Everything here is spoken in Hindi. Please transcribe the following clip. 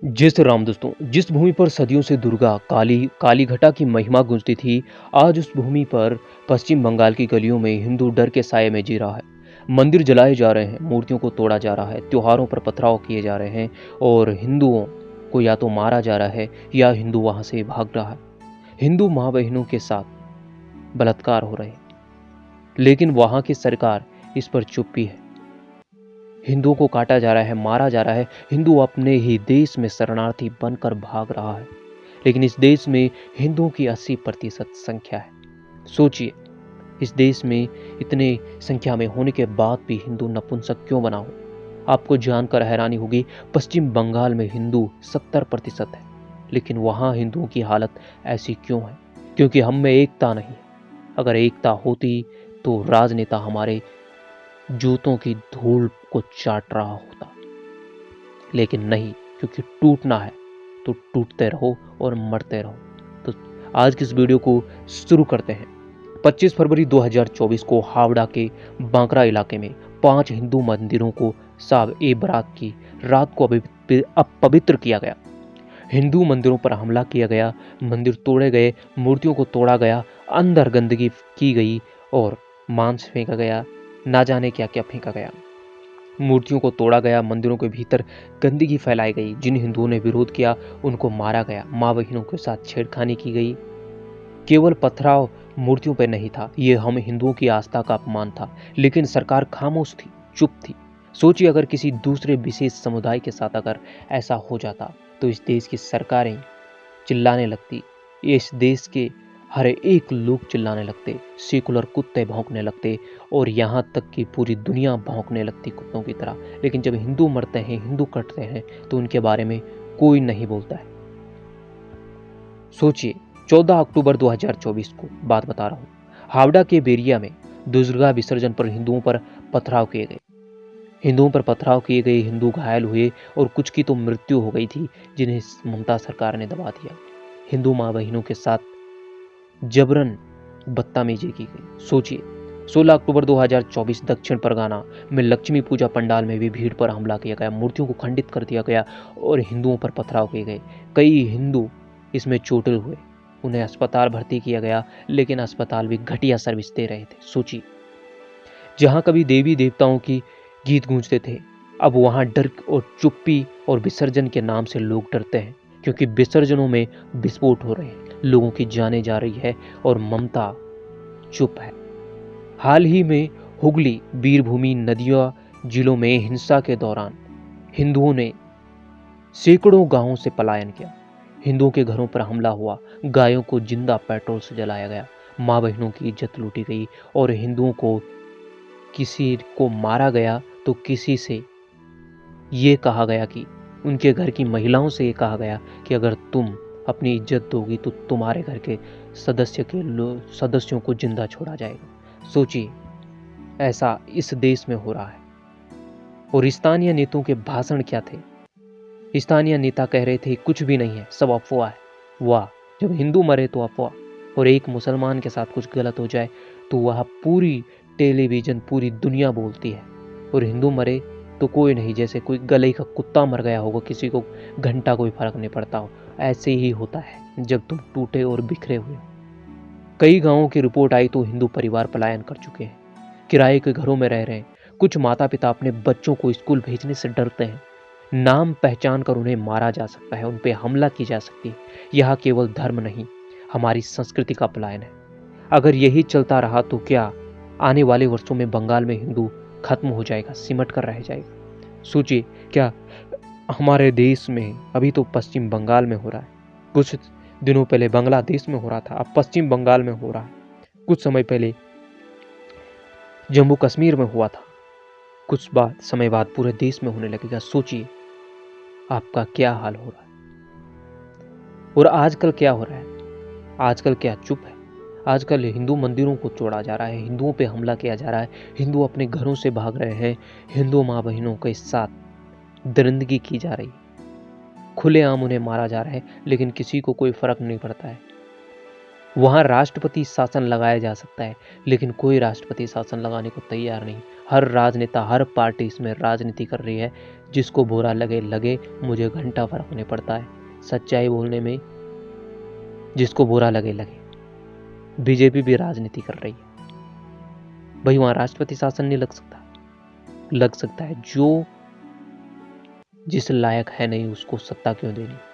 जिस राम दोस्तों, जिस भूमि पर सदियों से दुर्गा, काली, कालीघटा की महिमा गूंजती थी, आज उस भूमि पर पश्चिम बंगाल की गलियों में हिंदू डर के साये में जी रहा है। मंदिर जलाए जा रहे हैं, मूर्तियों को तोड़ा जा रहा है, त्योहारों पर पथराव किए जा रहे हैं और हिंदुओं को या तो मारा जा रहा है या हिंदू वहां से भाग रहा है। हिंदू माँ बहनों के साथ बलात्कार हो रहे हैं, लेकिन वहां की सरकार इस पर चुप्पी है। हिंदुओं को काटा जा रहा है, मारा जा रहा है। हिंदू अपने ही देश में शरणार्थी बनकर भाग रहा है, लेकिन इस देश में हिंदुओं की 80% संख्या है। सोचिए, इस देश में इतने संख्या में होने के बाद भी हिंदू नपुंसक क्यों बना हो? आपको जानकर हैरानी होगी, पश्चिम बंगाल में हिंदू 70% है, लेकिन वहां हिंदुओं की हालत ऐसी क्यों है? क्योंकि हम में एकता नहीं है। अगर एकता होती तो राजनेता हमारे जूतों की धूल को चाट रहा होता, लेकिन नहीं, क्योंकि टूटना है तो टूटते रहो और मरते रहो। तो आज की इस वीडियो को शुरू करते हैं। 25 फरवरी 2024 को हावड़ा के बांकरा इलाके में 5 हिंदू मंदिरों को साब ए बरात की रात को अपवित्र किया गया। हिंदू मंदिरों पर हमला किया गया, मंदिर तोड़े गए, मूर्तियों को तोड़ा गया, अंदर गंदगी की गई और मांस फेंका गया, ना जाने क्या क्या फेंका गया। मूर्तियों को तोड़ा गया, मंदिरों के भीतर गंदगी फैलाई गई। जिन हिंदुओं ने विरोध किया उनको मारा गया, माँ बहनों के साथ छेड़खानी की गई। केवल पथराव मूर्तियों पर नहीं था, ये हम हिंदुओं की आस्था का अपमान था, लेकिन सरकार खामोश थी, चुप थी। सोचिए, अगर किसी दूसरे विशेष समुदाय के साथ अगर ऐसा हो जाता तो इस देश की सरकारें चिल्लाने लगती, इस देश के हर एक लोग चिल्लाने लगते, सेकुलर कुत्ते भौंकने लगते और यहाँ तक कि पूरी दुनिया भौंकने लगती कुत्तों की तरह। लेकिन जब हिंदू मरते हैं, हिंदू कटते हैं, तो उनके बारे में कोई नहीं बोलता है। सोचिए, 14 अक्टूबर 2024 को बात बता रहा हूँ, हावड़ा के बेरिया में दुर्गा विसर्जन पर हिंदुओं पर पथराव किए गए। हिंदू घायल हुए और कुछ की तो मृत्यु हो गई थी, जिन्हें ममता सरकार ने दबा दिया। हिंदू माँ बहनों के साथ जबरन बदतमीजी की गई। सोचिए, 16 अक्टूबर 2024 दक्षिण परगना में लक्ष्मी पूजा पंडाल में भी भीड़ पर हमला किया गया, मूर्तियों को खंडित कर दिया गया और हिंदुओं पर पथराव किए गए। कई हिंदू इसमें चोटिल हुए, उन्हें अस्पताल भर्ती किया गया, लेकिन अस्पताल भी घटिया सर्विस दे रहे थे। सोचिए, जहां कभी देवी देवताओं की गीत गूंजते थे, अब वहां डर और चुप्पी और विसर्जन के नाम से लोग डरते हैं, क्योंकि विसर्जनों में विस्फोट हो रहे हैं, लोगों की जानें जा रही है और ममता चुप है। हाल ही में हुगली, वीरभूमि, नदिया जिलों में हिंसा के दौरान हिंदुओं ने सैकड़ों गांवों से पलायन किया। हिंदुओं के घरों पर हमला हुआ, गायों को जिंदा पेट्रोल से जलाया गया, माँ बहनों की इज्जत लूटी गई और हिंदुओं को किसी को मारा गया तो किसी से ये कहा गया कि उनके घर की महिलाओं से ये कहा गया कि अगर तुम अपनी इज्जत दोगी तो तुम्हारे घर के सदस्यों को जिंदा छोड़ा जाएगा। सोचिए, ऐसा इस देश में हो रहा है। और स्थानीय नेताओं के भाषण क्या थे? स्थानीय नेता कह रहे थे कुछ भी नहीं है, सब अफवाह है। वाह, जब हिंदू मरे तो अफवाह, और एक मुसलमान के साथ कुछ गलत हो जाए तो वह पूरी टेलीविजन, पूरी दुनिया बोलती है, और हिंदू मरे तो कोई नहीं, जैसे कोई गले का कुत्ता मर गया होगा, किसी को घंटा कोई फर्क नहीं पड़ता हो। ऐसे ही होता है जब तुम टूटे और बिखरे हुए हो। कई गांवों की रिपोर्ट आई तो हिंदू परिवार पलायन कर चुके हैं, किराए के घरों में रह रहे हैं। कुछ माता पिता अपने बच्चों को स्कूल भेजने से डरते हैं, नाम पहचान कर उन्हें मारा जा सकता है, उन पर हमला की जा सकती है। यह केवल धर्म नहीं, हमारी संस्कृति का पलायन है। अगर यही चलता रहा तो क्या आने वाले वर्षों में बंगाल में हिंदू खत्म हो जाएगा, सिमट कर रह जाएगा? सोचिए, क्या हमारे देश में अभी तो पश्चिम बंगाल में हो रहा है, कुछ दिनों पहले बांग्लादेश में हो रहा था, अब पश्चिम बंगाल में हो रहा है, कुछ समय पहले जम्मू कश्मीर में हुआ था, कुछ समय बाद पूरे देश में होने लगेगा। सोचिए आपका क्या हाल हो रहा है। और आजकल क्या हो रहा है? आजकल क्या चुप है? आजकल हिंदू मंदिरों को तोड़ा जा रहा है, हिंदुओं पे हमला किया जा रहा है, हिंदू अपने घरों से भाग रहे हैं, हिंदू माँ बहनों के साथ दरिंदगी की जा रही है, खुलेआम उन्हें मारा जा रहा है, लेकिन किसी को कोई फर्क नहीं पड़ता है। वहाँ राष्ट्रपति शासन लगाया जा सकता है, लेकिन कोई राष्ट्रपति शासन लगाने को तैयार नहीं। हर राजनेता, हर पार्टी इसमें राजनीति कर रही है। जिसको बुरा लगे लगे, मुझे घंटा फर्क नहीं पड़ता है सच्चाई बोलने में। जिसको बुरा लगे लगे। बीजेपी भी राजनीति कर रही है भाई, वहाँ राष्ट्रपति शासन नहीं लग सकता। लग सकता है, जो जिस लायक है नहीं उसको सत्ता क्यों देनी।